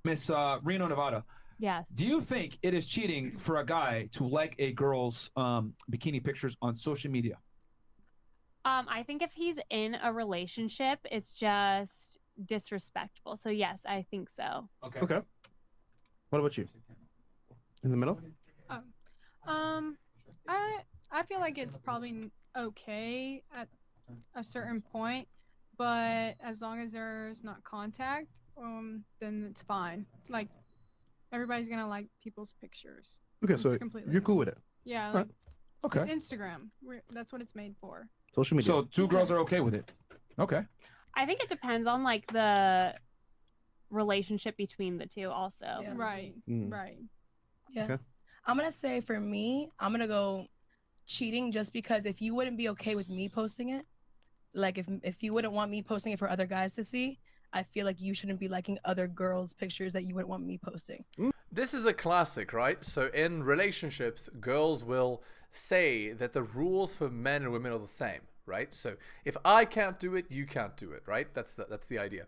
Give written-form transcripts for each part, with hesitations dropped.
Miss Reno, Nevada. Yes. Do you think it is cheating for a guy to like a girl's bikini pictures on social media? I think if he's in a relationship, it's just disrespectful. So yes, I think so. Okay. Okay. What about you? In the middle? I feel like it's probably okay at a certain point, but as long as there's not contact, then it's fine. Like everybody's gonna like people's pictures. Okay, It's so completely you're cool with it. Yeah, Alright. like, Okay. it's Instagram. That's what it's made for. Social media. So two girls are okay with it. Okay. I think it depends on like the relationship between the two also. Yeah. Right. Mm. Right. Yeah. Okay. I'm gonna say for me, I'm gonna go cheating just because if you wouldn't be okay with me posting it, like if you wouldn't want me posting it for other guys to see, I feel like you shouldn't be liking other girls' pictures that you wouldn't want me posting. This is a classic, right? So in relationships, girls will say that the rules for men and women are the same, right? So if I can't do it, you can't do it, right? That's the idea.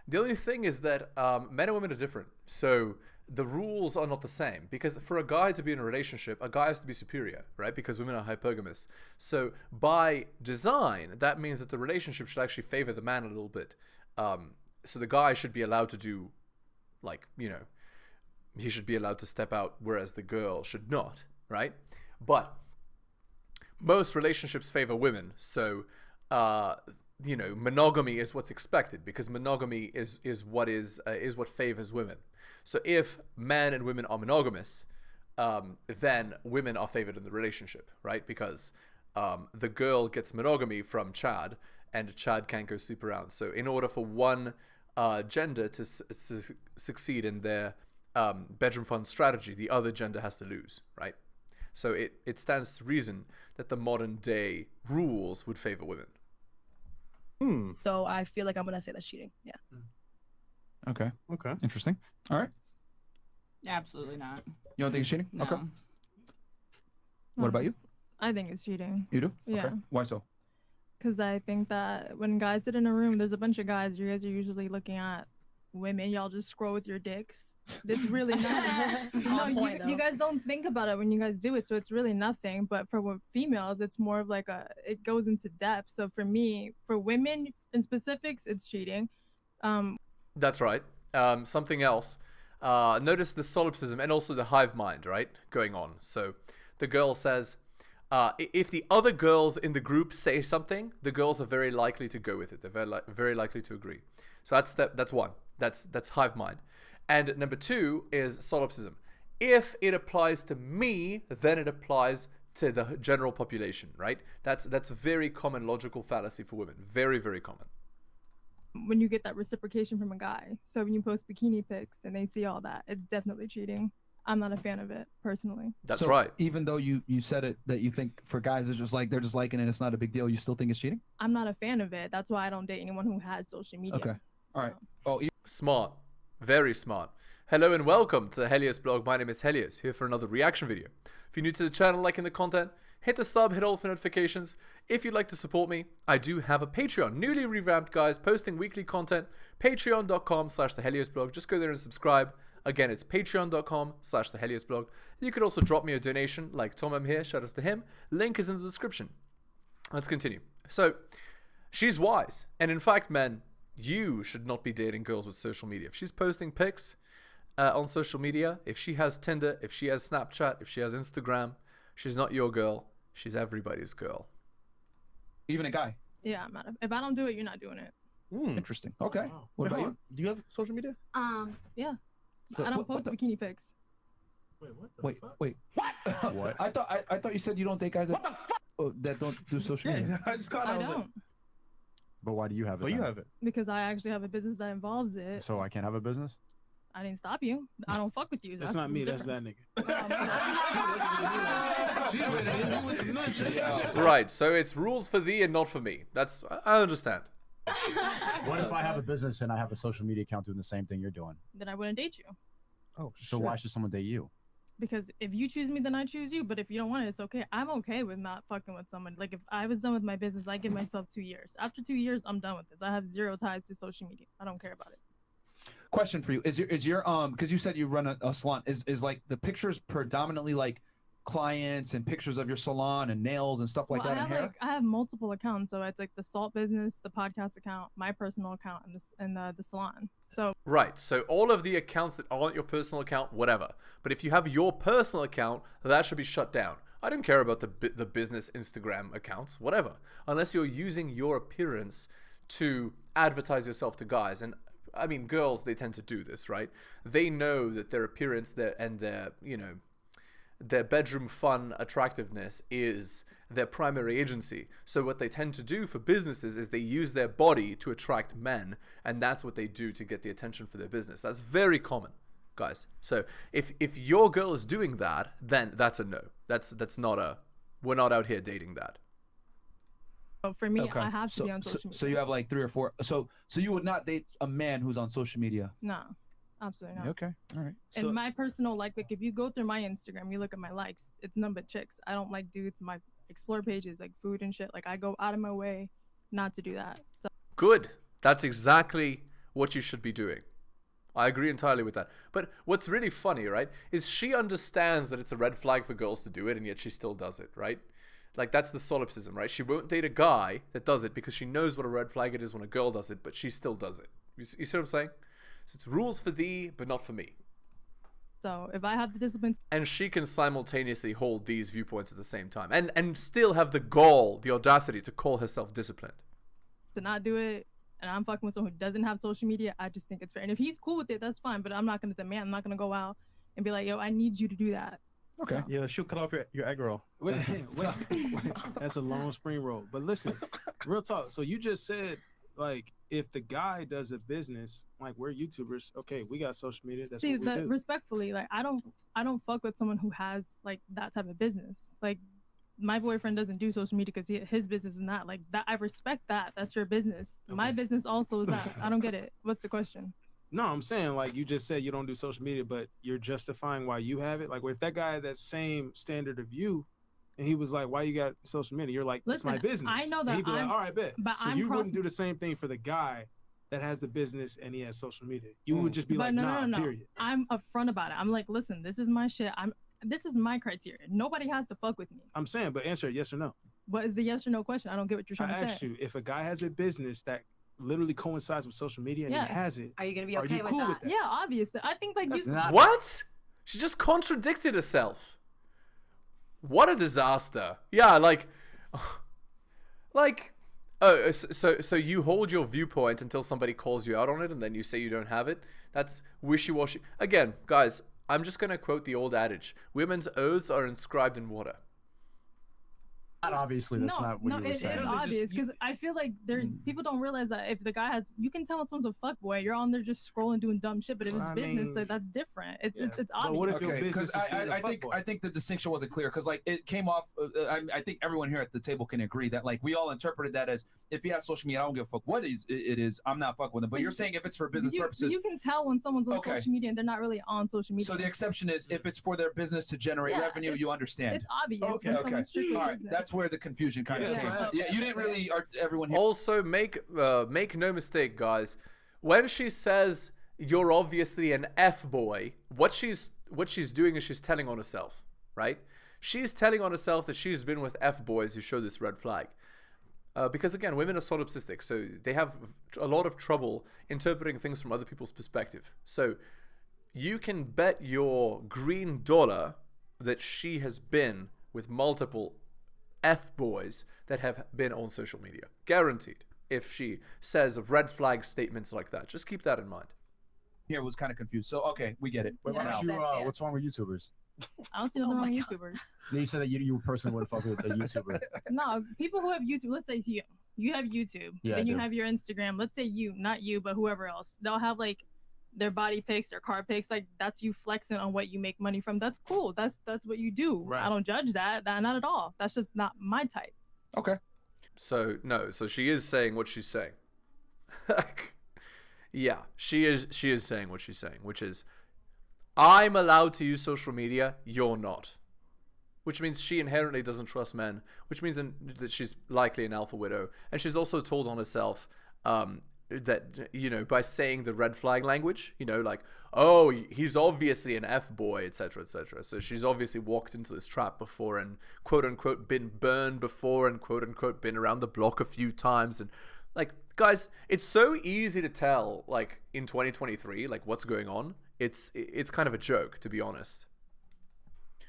The only thing is that men and women are different. So the rules are not the same, because for a guy to be in a relationship, a guy has to be superior, right? Because women are hypergamous. So by design, that means that the relationship should actually favor the man a little bit. So the guy should be allowed to do, like, you know, he should be allowed to step out, whereas the girl should not, right? But most relationships favor women, so you know, monogamy is what's expected, because monogamy is what favors women. So if men and women are monogamous, then women are favored in the relationship, right? Because the girl gets monogamy from Chad, and Chad can't go sleep around. So in order for one gender to succeed in their bedroom fun strategy, the other gender has to lose, right? So it stands to reason that the modern day rules would favor women. So I feel like I'm gonna say that's cheating. Yeah. Okay. Okay. Interesting. All right. Absolutely not. You don't think it's cheating? No. Okay. What about you? I think it's cheating. You do? Yeah. Okay. Why so? Because I think that when guys sit in a room, there's a bunch of guys. You guys are usually looking at women. Y'all just scroll with your dicks. It's really nothing. No, you guys don't think about it when you guys do it, so it's really nothing. But for females, it's more of like it goes into depth. So for me, for women in specifics, it's cheating. That's right. Something else. Notice the solipsism and also the hive mind, right, going on. So the girl says, if the other girls in the group say something, the girls are very likely to go with it. They're very likely to agree. So that's one. That's hive mind. And number two is solipsism. If it applies to me, then it applies to the general population, right? That's a very common logical fallacy for women. Very, very common. When you get that reciprocation from a guy. So when you post bikini pics and they see all that, it's definitely cheating. I'm not a fan of it personally. That's right. Even though you said it that you think for guys it's just like they're just liking it, it's not a big deal, you still think it's cheating? I'm not a fan of it. That's why I don't date anyone who has social media. Okay. All right. Oh, Smart. Very smart. Hello and welcome to the Helios blog. My name is Helios, here for another reaction video. If you're new to the channel, liking the content, hit the sub, hit all the notifications. If you'd like to support me, I do have a Patreon, newly revamped, guys, posting weekly content. Patreon.com/theheliosblog. Just go there and subscribe. Again, it's patreon.com/theheliosblog. You could also drop me a donation, like Tom M here. Shout outs to him. Link is in the description. Let's continue. So, she's wise, and in fact, men, you should not be dating girls with social media. If she's posting pics on social media, if she has Tinder, if she has Snapchat, if she has Instagram, she's not your girl. She's everybody's girl. even a guy. Yeah, if I don't do it, you're not doing it. Interesting. Okay. Wow. What Wait, about hold you? on. Do you have social media? Yeah. So, I don't post bikini pics. Wait, what the Wait, fuck? wait. What? What? I thought you said you don't date guys that, that don't do social media. Yeah, I just caught I on don't. But why do you have it? But you then? have it. Because I actually have a business that involves it. So I can't have a business? I didn't stop you. I don't fuck with you. That's not me. That's that nigga. Right. So it's rules for thee and not for me. That's I understand. What if I have a business and I have a social media account doing the same thing you're doing? Then I wouldn't date you. Oh, so why should someone date you? Because if you choose me, then I choose you. But if you don't want it, it's okay. I'm okay with not fucking with someone. Like if I was done with my business, I give myself 2 years. After 2 years, I'm done with this. I have zero ties to social media. I don't care about it. Question for you: Is your because you said you run a salon? Is like the pictures predominantly like clients and pictures of your salon and nails and stuff like Well, that and hair? I have multiple accounts, so it's like the salt business, the podcast account, my personal account, and the salon. So Right, so all of the accounts that aren't your personal account, whatever. But if you have your personal account, that should be shut down. I don't care about the business Instagram accounts, whatever. Unless you're using your appearance to advertise yourself to guys. And I mean, girls, they tend to do this, right? They know that their appearance and their, you know, their bedroom fun attractiveness is their primary agency. So what they tend to do for businesses is they use their body to attract men, and that's what they do to get the attention for their business. That's very common, guys. So if your girl is doing that, then that's a no. That's not a, we're not out here dating that. for me, Okay. I have to be on social media. So you have like 3 or 4. So you would not date a man who's on social media? No, absolutely not. Okay, all right. And my personal like if you go through my Instagram, you look at my likes, it's none but chicks. I don't like dudes. My explore pages like food and shit. Like I go out of my way not to do that. So Good. That's exactly what you should be doing. I agree entirely with that. But what's really funny, right, is she understands that it's a red flag for girls to do it, and yet she still does it, right? Like, that's the solipsism, right? She won't date a guy that does it because she knows what a red flag it is when a girl does it, but she still does it. You see what I'm saying? So it's rules for thee, but not for me. So if I have the discipline And she can simultaneously hold these viewpoints at the same time and still have the gall, the audacity to call herself disciplined. to not do it, and I'm fucking with someone who doesn't have social media, I just think it's fair. And if he's cool with it, that's fine. But I'm not gonna demand. I'm not gonna go out and be like, yo, I need you to do that. Okay. So, Yeah, she'll cut off your egg roll. Wait. That's a long spring roll. But listen, real talk. So you just said, like, if the guy does a business, like we're YouTubers, okay, we got social media. That's see, what we do. respectfully, like I don't fuck with someone who has like that type of business. Like my boyfriend doesn't do social media because his business is not like that. I respect that. That's your business. My Okay. business also is that. I don't get it. What's the question? No, I'm saying, like, you just said you don't do social media, but you're justifying why you have it. Like, if that guy had that same standard of you, and he was like, why you got social media? You're like, it's my Listen, business. I know And that he'd be like, I'm- all right, bet. but So I'm you wouldn't crossing- do the same thing for the guy that has the business and he has social media. You would just be But like, no, nah, period. I'm upfront about it. I'm like, listen, this is my shit. This is my criteria. Nobody has to fuck with me. I'm saying, but answer it yes or no. What is the yes or no question? I don't get what you're I trying to asked say. you, if a guy has a business that literally coincides with social media and Yes. he has it, Are you gonna be are okay you with cool that? with that? Yeah, obviously. I think like That's you. not What? She just contradicted herself. What a disaster. Yeah, like, oh, so you hold your viewpoint until somebody calls you out on it and then you say you don't have it? That's wishy-washy. Again, guys, I'm just going to quote the old adage. Women's oaths are inscribed in water. Not obviously, that's No, not what you were it is saying. obvious because I feel like people don't realize that if the guy has, you can tell when someone's a fuckboy. You're on there just scrolling doing dumb shit, but if it's I business, mean, that's different. It's yeah. it's But obvious. what if your Okay, business because is being a I think fuckboy? the distinction wasn't clear because like it came off. I think everyone here at the table can agree that like we all interpreted that as if he has social media, I don't give a fuck what it is. I'm not fucking with him. But you're saying if it's for business purposes. You can tell when someone's on Okay. social media and they're not really on social media. So the exception is if it's for their business to generate Yeah, revenue, you understand. it's obvious. Okay, when okay. someone's strictly All right, business. that's where the confusion kind of Yeah, came. that's what Yeah, you didn't really. Everyone here. Also, make no mistake, guys. When she says you're obviously an F-boy, what she's doing is she's telling on herself, right? She's telling on herself that she's been with F-boys who show this red flag. Because again, women are solipsistic, so they have a lot of trouble interpreting things from other people's perspective. So you can bet your green dollar that she has been with multiple F-boys that have been on social media. Guaranteed. If she says red flag statements like that, just keep that in mind. Here was kind of confused. So okay, we get it. Wait, why Yeah, don't makes you, sense, yeah. what's wrong with YouTubers? I don't see nothing Oh wrong my with God. YouTubers. You said that you personally wouldn't fuck with a YouTuber. No, people who have YouTube, let's say you have YouTube, Yeah, then I you do. have your Instagram. Let's say you, not you, but whoever else. They'll have like their body pics, their car pics. Like that's you flexing on what you make money from. That's cool. That's what you do. Right. I don't judge that. Not at all. That's just not my type. Okay. So no, so she is saying what she's saying. Yeah, she is saying what she's saying, which is I'm allowed to use social media, you're not. Which means she inherently doesn't trust men, which means that she's likely an alpha widow. And she's also told on herself, by saying the red flag language, like, oh, he's obviously an F-boy, etc., etc. So she's obviously walked into this trap before and quote unquote been burned before and quote unquote been around the block a few times. And like, guys, it's so easy to tell, like, in 2023, like, what's going on. It's kind of a joke, to be honest.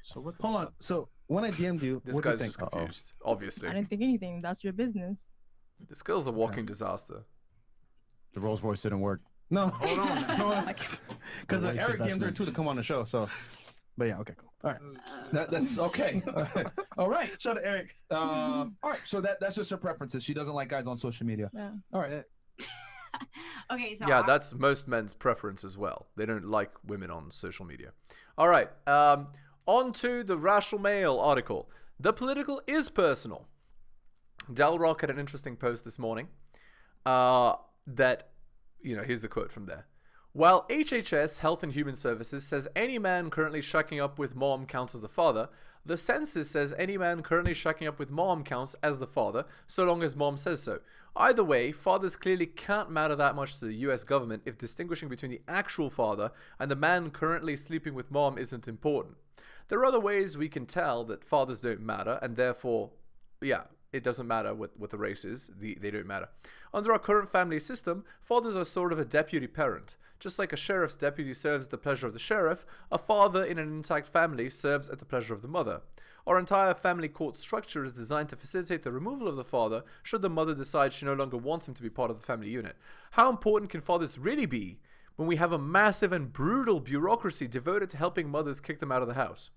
So what? Hold on. So when I DM'd you, This what do you guy's think? just confused, obviously. I didn't think anything. That's your business. This girl's a walking disaster. The Rolls Royce didn't work. No, Hold on. because Nice Eric DM'd her investment. too to come on the show. So, but yeah, okay, cool. All right. That's okay. All right. Shout out to Eric. All right. So that's just her preferences. She doesn't like guys on social media. Yeah. All right. Okay, so Yeah, that's most men's preference as well. They don't like women on social media. All right. On to the Rational Mail article. The political is personal. Del Rock had an interesting post this morning. Here's the quote from there. While HHS, Health and Human Services, says any man currently shacking up with mom counts as the father, the census says any man currently shacking up with mom counts as the father, so long as mom says so. Either way, fathers clearly can't matter that much to the US government if distinguishing between the actual father and the man currently sleeping with mom isn't important. There are other ways we can tell that fathers don't matter, and therefore, yeah, it doesn't matter what the race is. They don't matter. Under our current family system, fathers are sort of a deputy parent. Just like a sheriff's deputy serves at the pleasure of the sheriff, a father in an intact family serves at the pleasure of the mother. Our entire family court structure is designed to facilitate the removal of the father should the mother decide she no longer wants him to be part of the family unit. How important can fathers really be when we have a massive and brutal bureaucracy devoted to helping mothers kick them out of the house?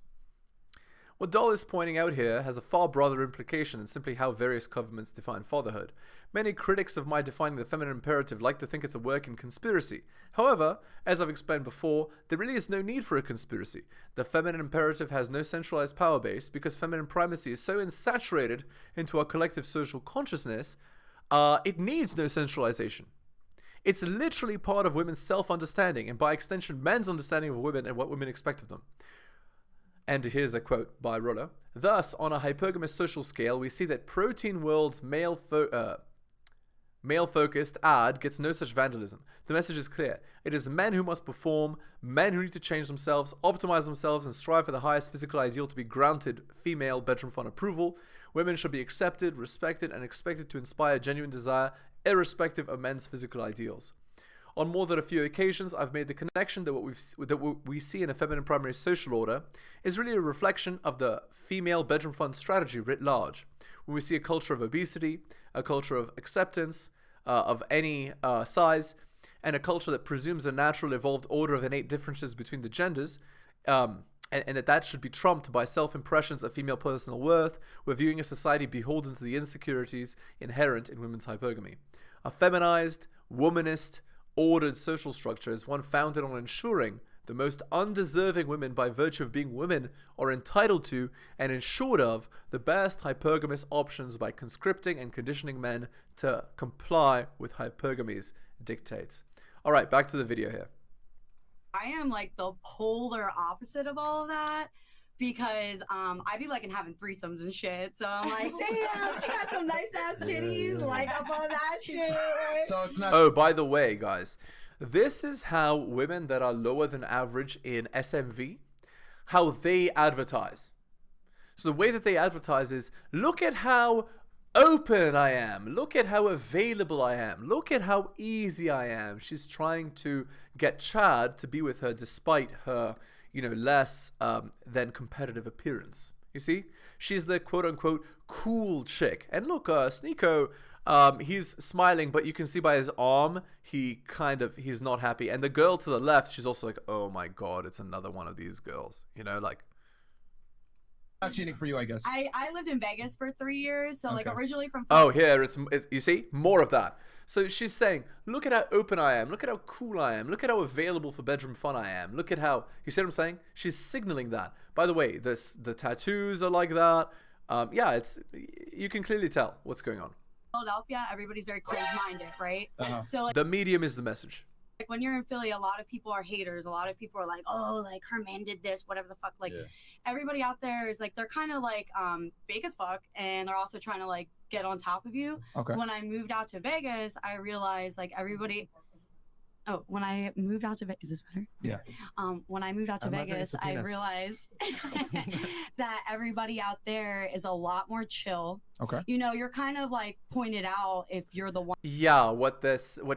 What Doll is pointing out here has a far broader implication than simply how various governments define fatherhood. Many critics of my defining the feminine imperative like to think it's a working conspiracy. However, as I've explained before, there really is no need for a conspiracy. The feminine imperative has no centralized power base because feminine primacy is so insaturated into our collective social consciousness, it needs no centralization. It's literally part of women's self-understanding and by extension men's understanding of women and what women expect of them. And here's a quote by Rollo. Thus, on a hypergamous social scale, we see that Protein World's male-focused ad gets no such vandalism. The message is clear. It is men who must perform, men who need to change themselves, optimize themselves, and strive for the highest physical ideal to be granted female bedroom fun approval. Women should be accepted, respected, and expected to inspire genuine desire, irrespective of men's physical ideals. On more than a few occasions, I've made the connection that what we see in a feminine primary social order is really a reflection of the female bedroom fun strategy writ large. When we see a culture of obesity, a culture of acceptance of any size, and a culture that presumes a natural evolved order of innate differences between the genders, and that should be trumped by self-impressions of female personal worth, we're viewing a society beholden to the insecurities inherent in women's hypergamy. A feminized, womanist, ordered social structure is one founded on ensuring the most undeserving women by virtue of being women are entitled to and ensured of the best hypergamous options by conscripting and conditioning men to comply with hypergamy's dictates. All right, back to the video here. I am like the polar opposite of all of that because I be liking having threesomes and shit. So I'm like, damn, she got some nice ass titties, like up on that shit. Like. So it's not. Oh, by the way, guys, this is how women that are lower than average in SMV, how they advertise. So the way that they advertise is, look at how open I am. Look at how available I am. Look at how easy I am. She's trying to get Chad to be with her despite her, less than competitive appearance. You see? She's the quote-unquote cool chick. And look, Sneeko, he's smiling, but you can see by his arm, he's not happy. And the girl to the left, she's also like, oh my god, it's another one of these girls. Not cheating for you, I guess. I lived in Vegas for 3 years, so like originally from. Oh, here it's you see more of that. So she's saying, look at how open I am, look at how cool I am, look at how available for bedroom fun I am, look at how, you see what I'm saying? She's signaling that. By the way, the tattoos are like that. Yeah, you can clearly tell what's going on. Philadelphia, everybody's very closed-minded, right? So like, the medium is the message. Like when you're in Philly, a lot of people are haters. A lot of people are like, oh, like her man did this, whatever the fuck. Like everybody out there is like, they're kind of like fake as fuck, and they're also trying to like get on top of you. Okay. When I moved out to Vegas, I realized like everybody. Oh, when I moved out to Vegas, is this better? Yeah. When I moved out to Vegas, I realized that everybody out there is a lot more chill. Okay. You know, you're kind of like pointed out if you're the one. Yeah, what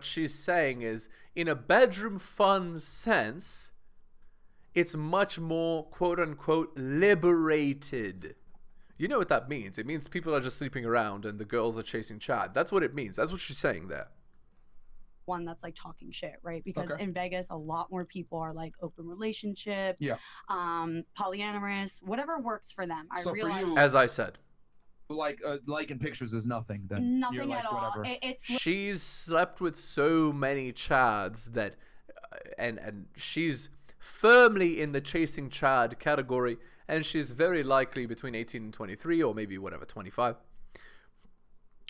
she's saying is, in a bedroom fun sense, it's much more quote unquote liberated. You know what that means? It means people are just sleeping around and the girls are chasing Chad. That's what it means. That's what she's saying there. One that's like talking shit, right? Because in Vegas, a lot more people are like open relationship, polyamorous, whatever works for them. So I realize, for you, as I said, like liking pictures is nothing. Then nothing you're like, at all. whatever. She's slept with so many Chads that, and she's firmly in the chasing Chad category, and she's very likely between 18 and 23, or maybe whatever, 25.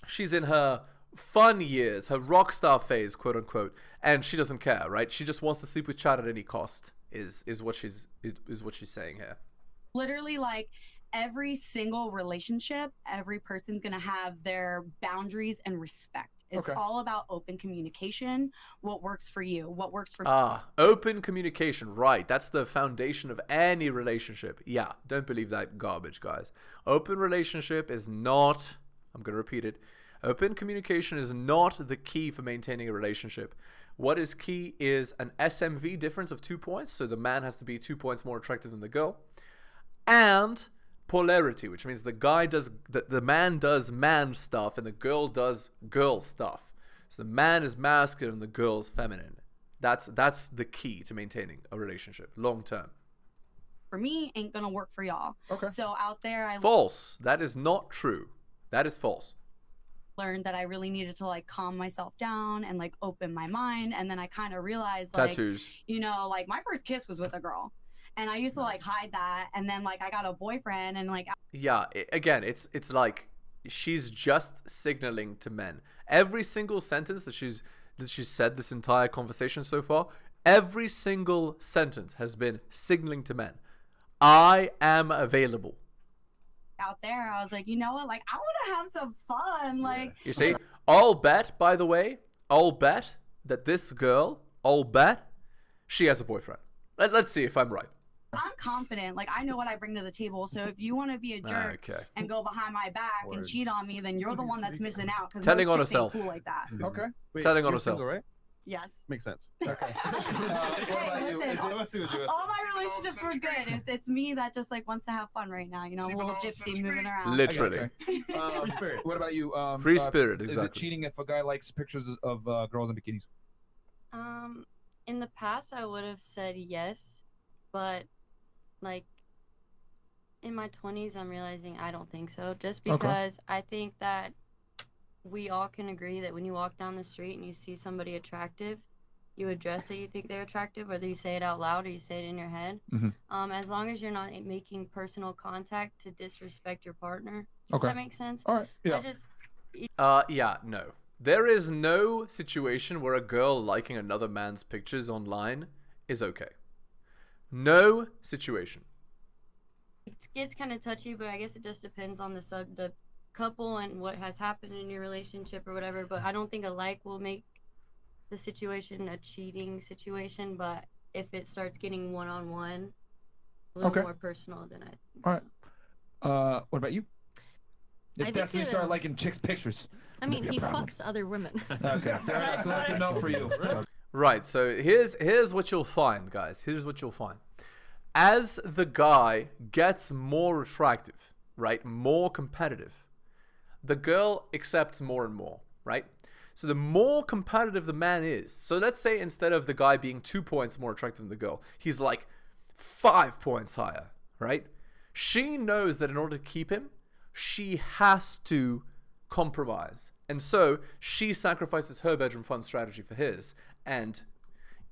She's in her fun years, her rock star phase, quote unquote, and she doesn't care, right? She just wants to sleep with Chad at any cost. Is what she's saying here. Literally, like every single relationship, every person's gonna have their boundaries and respect. It's all about open communication. What works for you? What works for me? Open communication, right? That's the foundation of any relationship. Yeah, don't believe that garbage, guys. Open relationship is not. I'm gonna repeat it. Open communication is not the key for maintaining a relationship. What is key is an SMV difference of 2 points. So the man has to be 2 points more attractive than the girl. And polarity, which means the man does man stuff and the girl does girl stuff. So the man is masculine and the girl is feminine. That's the key to maintaining a relationship long term. For me, ain't gonna work for y'all. Okay. So out there, False. That is not true. That is false. Learned that I really needed to like calm myself down and like open my mind, and then I kind of realized like, tattoos. You know, like my first kiss was with a girl, and I used to like hide that, and then like I got a boyfriend, and like yeah, again, it's like she's just signaling to men. Every single sentence that she's said this entire conversation so far, every single sentence has been signaling to men, I am available. Out there, I was like, you know what, like I want to have some fun. Like, you see, I'll bet, by the way, I'll bet that this girl, she has a boyfriend. Let's see if I'm right. I'm confident, like I know what I bring to the table. So if you want to be a jerk and go behind my back and cheat on me, then you're the one that's missing out. Telling on herself. Cool like that. Okay. Wait, telling on you're herself. single, right? Yes. Makes sense. Okay. Hey, listen, all my relationships were good. It's me that just like wants to have fun right now. You know, a little gypsy moving around. Literally. Free spirit. What about you? Free spirit, exactly. Is it cheating if a guy likes pictures of girls in bikinis? In the past, I would have said yes, but like in my 20s, I'm realizing I don't think so. Just because I think that we all can agree that when you walk down the street and you see somebody attractive, you address that you think they're attractive, whether you say it out loud or you say it in your head. As long as you're not making personal contact to disrespect your partner. Does that make sense? All right. Yeah. Yeah, no. There is no situation where a girl liking another man's pictures online is okay. No situation. It gets kind of touchy, but I guess it just depends on the couple and what has happened in your relationship or whatever. But I don't think a like will make the situation a cheating situation. But if it starts getting one-on-one, a little more personal, then I think all right. What about you? If Destiny started liking chicks' pictures. I mean, he fucks other women. Okay. So that's a no for you. Right, so here's what you'll find, guys. Here's what you'll find. As the guy gets more attractive, right, more competitive, the girl accepts more and more, right? So the more competitive the man is, so let's say instead of the guy being 2 points more attractive than the girl, he's like 5 points higher, right? She knows that in order to keep him, she has to compromise. And so she sacrifices her bedroom fun strategy for his. And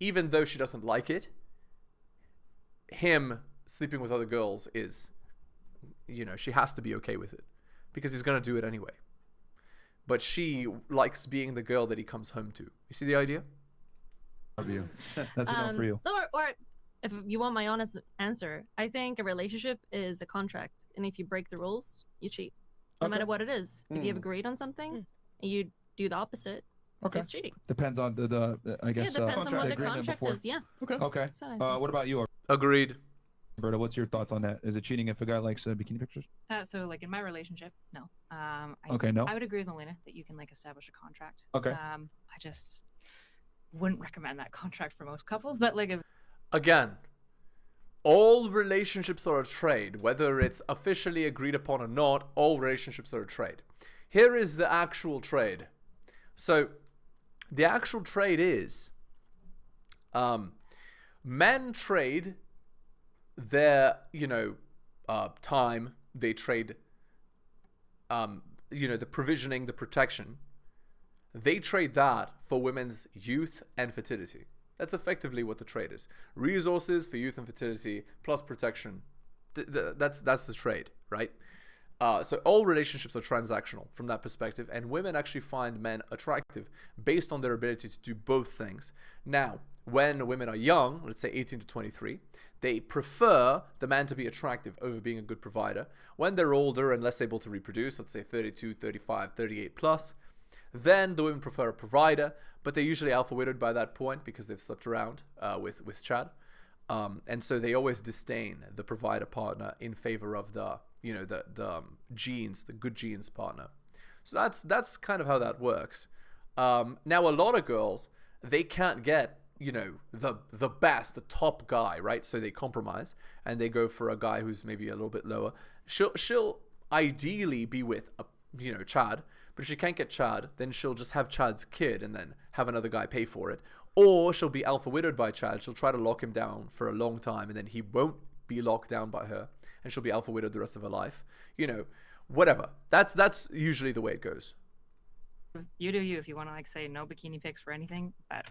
even though she doesn't like it, him sleeping with other girls is, you know, she has to be okay with it because he's going to do it anyway. But she likes being the girl that he comes home to. You see the idea? For you. That's enough for you. Or if you want my honest answer, I think a relationship is a contract, and if you break the rules, you cheat, no matter what it is. If you have agreed on something and you do the opposite, it's cheating. Depends on the I guess. Yeah, depends on what the agreement contract before. is. Yeah. Okay. What about you? Agreed. Roberta, what's your thoughts on that? Is it cheating if a guy likes bikini pictures? So like in my relationship, no. I would agree with Melina that you can like establish a contract. Okay. I just wouldn't recommend that contract for most couples, but like Again, all relationships are a trade. Whether it's officially agreed upon or not, all relationships are a trade. Here is the actual trade. So, the actual trade is men trade their, time. They trade, the provisioning, the protection. They trade that for women's youth and fertility. That's effectively what the trade is. Resources for youth and fertility plus protection. That's the trade, right? So all relationships are transactional from that perspective, and women actually find men attractive based on their ability to do both things. Now, when women are young, let's say 18 to 23, they prefer the man to be attractive over being a good provider. When they're older and less able to reproduce, let's say 32, 35, 38 plus, then the women prefer a provider, but they're usually alpha-widowed by that point because they've slept around with Chad. And so they always disdain the provider partner in favor of the genes, the good genes partner. So that's kind of how that works. Now, a lot of girls, they can't get, the best, the top guy, right? So they compromise and they go for a guy who's maybe a little bit lower. She'll ideally be with Chad, but if she can't get Chad, then she'll just have Chad's kid and then have another guy pay for it. Or she'll be alpha-widowed by Chad. She'll try to lock him down for a long time, and then he won't be locked down by her, and she'll be alpha-widowed the rest of her life. Whatever. That's usually the way it goes. you do you. If you want to like say no bikini pics for anything, that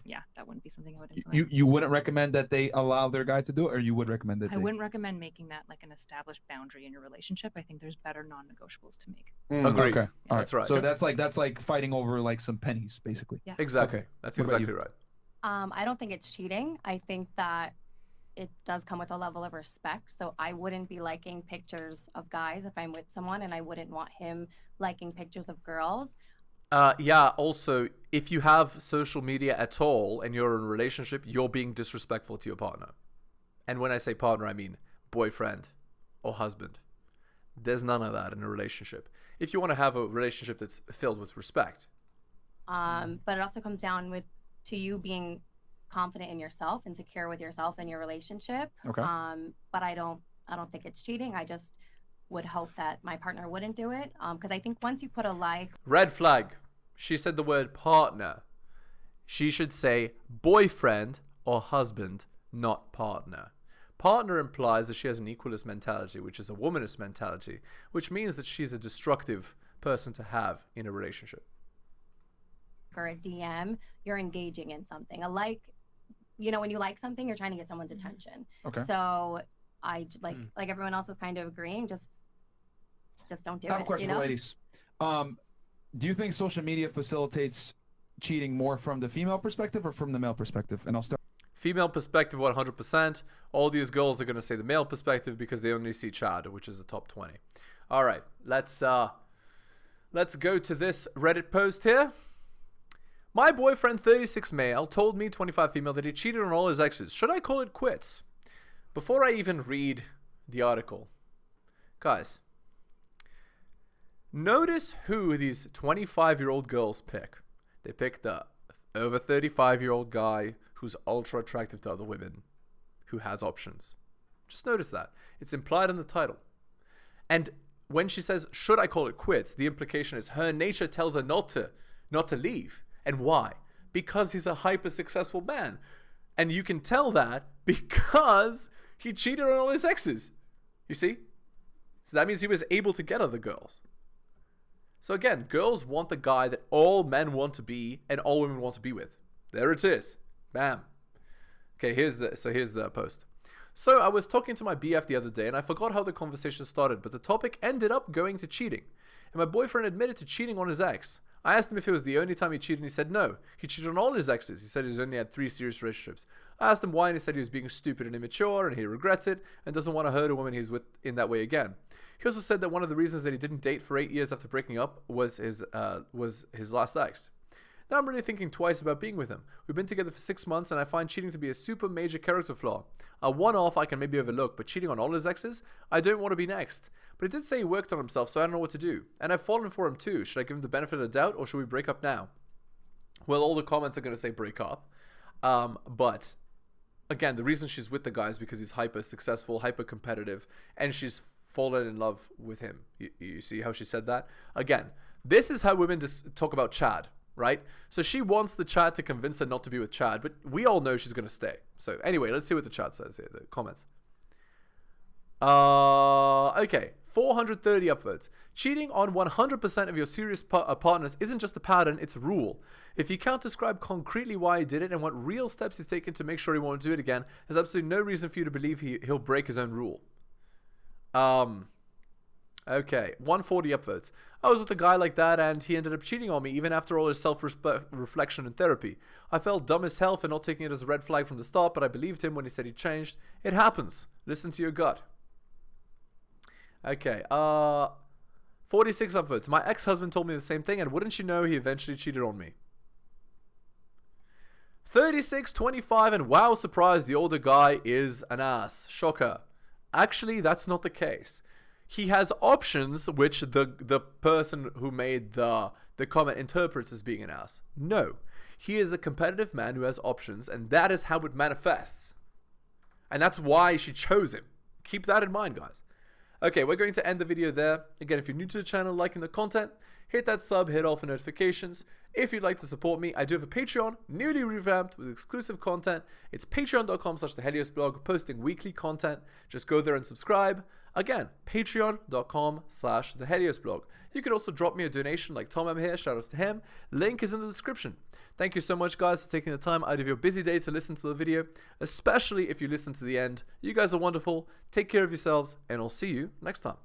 wouldn't be something I would implement. You wouldn't recommend that they allow their guy to do it, or you would recommend that I wouldn't recommend making that like an established boundary in your relationship. I think there's better non-negotiables to make. Agreed. Okay. All right. That's right. So that's like fighting over like some pennies, basically. Yeah. Exactly. Okay. That's What about exactly you? right. I don't think it's cheating. I think that it does come with a level of respect. So I wouldn't be liking pictures of guys if I'm with someone, and I wouldn't want him liking pictures of girls. Also, if you have social media at all and you're in a relationship, you're being disrespectful to your partner. And when I say partner, I mean boyfriend or husband. There's none of that in a relationship. If you want to have a relationship that's filled with respect. But it also comes down to you being confident in yourself and secure with yourself and your relationship. Okay. But I don't think it's cheating. I just would hope that my partner wouldn't do it. Because I think once you put a like. Red flag. She said the word partner. She should say boyfriend or husband, not partner. Partner implies that she has an equalist mentality, which is a womanist mentality, which means that she's a destructive person to have in a relationship. Or a DM, you're engaging in something. A like, when you like something, you're trying to get someone's attention. Okay. So I like everyone else is kind of agreeing. Just don't do it. I have a question for ladies. Do you think social media facilitates cheating more from the female perspective or from the male perspective? And I'll start. Female perspective, 100%. All these girls are going to say the male perspective because they only see Chad, which is the top 20. All right, let's go to this Reddit post here. My boyfriend, 36 male, told me, 25 female, that he cheated on all his exes. Should I call it quits? Before I even read the article, guys, notice who these 25-year-old girls pick. They pick the over 35-year-old guy who's ultra attractive to other women, who has options. Just notice that. It's implied in the title. And when she says, should I call it quits, the implication is her nature tells her not to leave. And why? Because he's a hyper-successful man. And you can tell that because he cheated on all his exes. You see? So that means he was able to get other girls. So again, girls want the guy that all men want to be and all women want to be with. There it is. Bam. Okay, here's the post. So I was talking to my BF the other day and I forgot how the conversation started, but the topic ended up going to cheating. And my boyfriend admitted to cheating on his ex. I asked him if it was the only time he cheated, and he said no. He cheated on all his exes. He said he's only had 3 serious relationships. I asked him why, and he said he was being stupid and immature, and he regrets it, and doesn't want to hurt a woman he's with in that way again. He also said that one of the reasons that he didn't date for 8 years after breaking up was his last ex. Now I'm really thinking twice about being with him. We've been together for 6 months, and I find cheating to be a super major character flaw. A one-off I can maybe overlook, but cheating on all his exes? I don't want to be next. But he did say he worked on himself, so I don't know what to do. And I've fallen for him too. Should I give him the benefit of the doubt, or should we break up now? Well, all the comments are going to say break up. But, again, the reason she's with the guy is because he's hyper successful, hyper competitive, and she's fallen in love with him. You see how she said that? Again, this is how women talk about Chad. Right? So she wants the Chad to convince her not to be with Chad, but we all know she's going to stay. So anyway, let's see what the Chad says here, the comments. Okay, 430 upvotes. Cheating on 100% of your serious partners isn't just a pattern, it's a rule. If you can't describe concretely why he did it and what real steps he's taken to make sure he won't do it again, there's absolutely no reason for you to believe he'll break his own rule. Okay, 140 upvotes. I was with a guy like that and he ended up cheating on me even after all his self-reflection and therapy. I felt dumb as hell for not taking it as a red flag from the start, but I believed him when he said he changed. It happens. Listen to your gut. Okay, 46 upvotes. My ex-husband told me the same thing, and wouldn't you know, he eventually cheated on me. 36, 25, and wow, surprise, the older guy is an ass. Shocker. Actually, that's not the case. He has options which the person who made the comment interprets as being an ass. No. He is a competitive man who has options, and that is how it manifests. And that's why she chose him. Keep that in mind, guys. Okay, we're going to end the video there. Again, if you're new to the channel, liking the content, hit that sub, hit all for notifications. If you'd like to support me, I do have a Patreon, newly revamped with exclusive content. It's patreon.com/theheliosblog, posting weekly content. Just go there and subscribe. Again, patreon.com/theheliosblog. You can also drop me a donation like Tom M here, shoutouts to him. Link is in the description. Thank you so much, guys, for taking the time out of your busy day to listen to the video, especially if you listen to the end. You guys are wonderful. Take care of yourselves, and I'll see you next time.